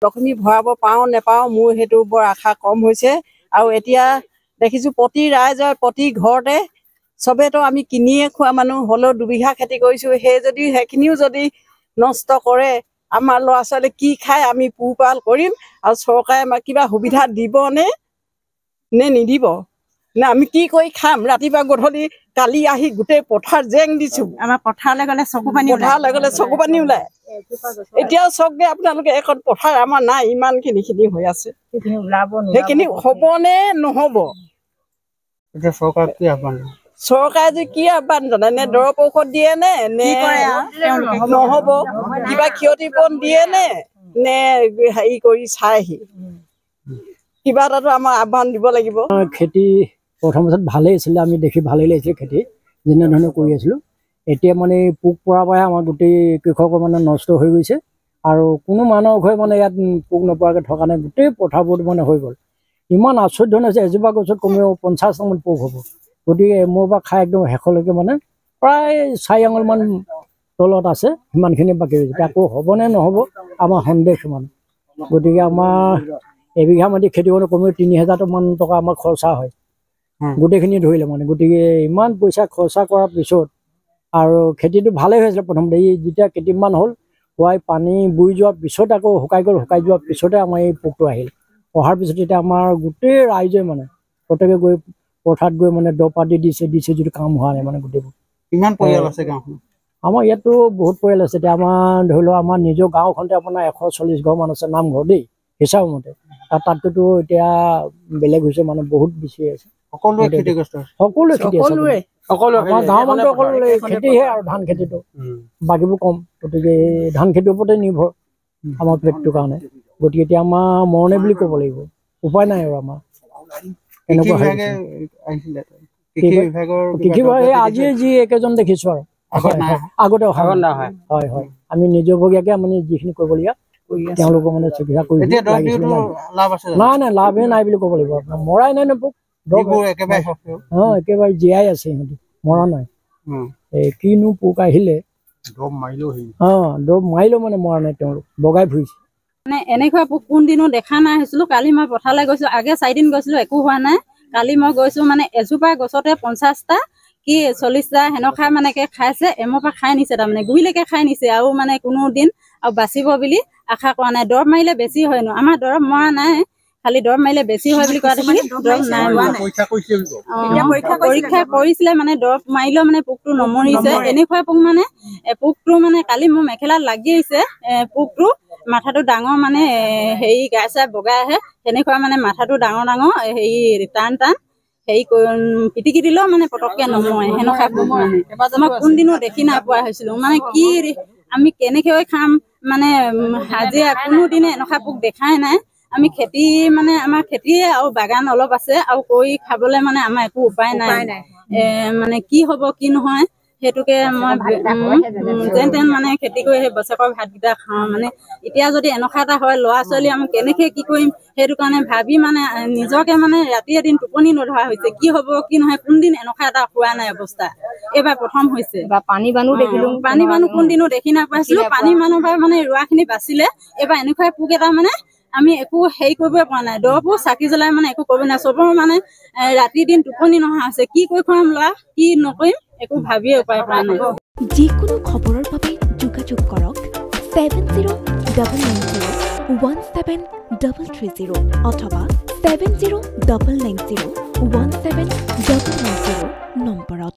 লক্ষ্মী ভৰাব পাওঁ নেপাওঁ মোৰ সেইটো বৰ আশা কম হৈছে। আৰু এতিয়া দেখিছোঁ প্ৰতি ৰাইজৰ প্ৰতি ঘৰতে চবেতো আমি কিনিয়ে খোৱা মানুহ হ'লেও দুবিঘা খেতি কৰিছোঁ। সেইখিনিও যদি নষ্ট কৰে আমাৰ ল'ৰা ছোৱালী কি খাই আমি পোহপাল কৰিম? আৰু চৰকাৰে আমাক কিবা সুবিধা দিবনে নে নিদিব? নে আমি কি কৰি খাম? ৰাতিপুৱা গধূলি কালি আহি গোটেই পথাৰ জেং দিছোঁ। আমাৰ পথাৰলৈ গ'লে চকু পানী ওলায়। এতিয়াও চাওকগে আপোনালোকে, এখন পথাৰ আমাৰ নাই, ইমানখিনি হৈ আছে। সেইখিনি হ'বনে নহ'ব? চৰকাৰে যে কি আহ্বান জনায়, নে দৰৱ ঔষধ দিয়ে নে নহ'ব? কিবা ক্ষতিপূৰণ দিয়ে নে হেৰি কৰি চাইহি? কিবা এটাতো আমাৰ আহ্বান দিব লাগিব। খেতি প্ৰথম ভালেই আছিলে, আমি দেখি ভালেই লাগিছিলে খেতি যেনেধৰণে কৰি আছিলোঁ। এতিয়া মানে পোক পৰাৰ পৰাই আমাৰ গোটেই কৃষকৰ মানে নষ্ট হৈ গৈছে। আৰু কোনো মানুহৰ ঘৰে মানে ইয়াত পোক নপৰাকৈ থকা নাই, গোটেই পথাৰবোৰ মানে হৈ গ'ল। ইমান আচৰিত ধৰণে হৈছে, এজোপা গছত কমেও 50টামান পোক হ'ব। গতিকে মোৰ পৰা খাই একদম শেষলৈকে মানে প্ৰায় 4 আঙুলমান তলত আছে, সিমানখিনি বাকী হৈছে। আকৌ হ'বনে নহ'ব আমাৰ সন্দেহ মানে। গতিকে আমাৰ এবিঘা মাটি খেতি কৰোঁতে কমেও 30,000মান টকা আমাৰ খৰচা হয় গোটেইখিনি ধৰিলে মানে। গতিকে ইমান পইচা খৰচা কৰাৰ পিছত আৰু খেতিটো ভালেই হৈছিলে প্ৰথমতে, এই যেতিয়া কেইদিনমান হ'ল হোৱাই পানী বুৰি যোৱাৰ পিছত আকৌ শুকাই গ'ল। শুকাই যোৱাৰ পিছতে আমাৰ এই পোকটো আহিল। অহাৰ পিছত এতিয়া আমাৰ গোটেই ৰাইজে মানে প্ৰত্যেকে গৈ পথাৰত গৈ মানে দৰৱ পাতি দিছে যিটো কাম হোৱা নাই মানে গোটেইবোৰ। কিমান পৰিয়াল আছে গাঁওখনত? আমাৰ ইয়াতো বহুত পৰিয়াল আছে। এতিয়া আমাৰ ধৰি লওক আমাৰ নিজৰ গাঁওখনতে আপোনাৰ 140 ঘৰমান আছে নামঘৰ দেই হিচাপ মতে। তাততো এতিয়া বেলেগ হৈছে মানে বহুত বেছি আছে। সকলোৱে ক্ষতিগ্ৰস্ত, সকলোৱে আমাৰ গাঁৱৰ মানুহ অকল খেতিহে আৰু ধান খেতিটো, বাকীবোৰ কম। গতিকে ধান খেতিৰ ওপৰতে নিৰ্ভৰ আমাৰ পেটটোৰ কাৰণে। গতিকে এতিয়া আমাৰ মৰণে বুলি ক'ব লাগিব, উপায় নাই আৰু আমাৰ এনেকুৱা। কৃষি বিভাগে আজিয়ে যি একেজন দেখিছো আৰু আগতে অহা হয় হয়। আমি নিজৰবগীয়াকে আমি যিখিনি কৰিবলগীয়া তেওঁলোকক মানে চিকিৎসা কৰি নাই লাভেই নাই বুলি ক'ব লাগিব। আপোনাৰ মৰাই নাই নে পোক, একেবাৰে জীয়াই আছে সিহঁতি, মৰা নাই। কিনো পোক আহিলে দৰৱ মাৰিলেও মানে মৰা নাই, তেওঁলোক বগাই ফুৰিছে। মানে এনেকুৱা পোক কোনদিনো দেখা নাই হৈছিলো। কালি মই পথাৰলৈ গৈছো, আগে 4 দিন গৈছিলো, একো হোৱা নাই। কালি মই গৈছো মানে এজোপা গছতে 50টা কি 40টা সেনেকুৱা মানেকে খাইছে। এমৰ পৰা খাই নিছে, তাৰমানে গুৰিলৈকে খাই নিছে। আৰু মানে কোনো দিন আৰু বাচিব বুলি আশা কৰা নাই। দৰৱ মাৰিলে বেছি হয় ন, আমাৰ দৰৱ মৰা নাই, খালি দৰৱ মাৰিলে বেছি হয় বুলি কোৱা দেখি দৰৱ নাই। পৰীক্ষা কৰিছিলে মানে দৰৱ মাৰিলেও মানে পোকটো নমৰিছে। এনেকুৱা পোক মানে পোকটো মানে কালি মোৰ মেখেলাত লাগি আহিছে। পোকটো মাথাটো ডাঙৰ মানে হেৰি গাই চাই বগাই আহে, তেনেকুৱা মানে মাথাটো ডাঙৰ ডাঙৰ হেৰি টান হেৰি পিটিকি দিলেও মানে পটককে নমৰে, সেনেকুৱা পোক মানে। মই কোনদিনো দেখি নাপোৱা হৈছিলো। মানে কি আমি কেনেকৈ খাম মানে হাজিৰা কোনোদিনে এনেকুৱা পোক দেখাই নাই। আমি খেতি মানে আমাৰ খেতিয়ে আৰু বাগান অলপ আছে, আৰু কৰি খাবলে মানে আমাৰ একো উপায় নাই। মানে কি হ'ব কি নহয় সেইটোকে মই যেন তেন মানে খেতি কৰি সেই বছৰেকৰ ভাতকেইটা খাওঁ মানে। এতিয়া যদি এনেকুৱা এটা হয় ল'ৰা ছোৱালী আমি কেনেকে কি কৰিম, সেইটো কাৰণে ভাবি মানে নিজকে মানে ৰাতি এদিন টোপনি নধৰা হৈছে। কি হ'ব কি নহয় কোনদিন এনেকুৱা এটা হোৱা নাই অৱস্থা, এইবাৰ প্ৰথম হৈছে। পানী বানো দেখিলো, পানী বানো কোনদিনো দেখি নাপাইছিলো। পানী মানুহ পৰা মানে ৰোৱাখিনি বাচিলে। এইবাৰ এনেকুৱা পোক এটা মানে আমি একো হেৰি কৰিবই পৰা নাই। দৰৱো চাকি জ্বলাই মানে একো কৰিব নাই। চবৰ মানে ৰাতি দিন টোপনি নহা হৈছে। কি কৰি খুৱাম ল'ৰা, কি নকৰিম একো ভাবিয়ে উপায় পোৱা নাই। যিকোনো খবৰৰ বাবে যোগাযোগ কৰক 70901730 অথবা 7099017990 নম্বৰত।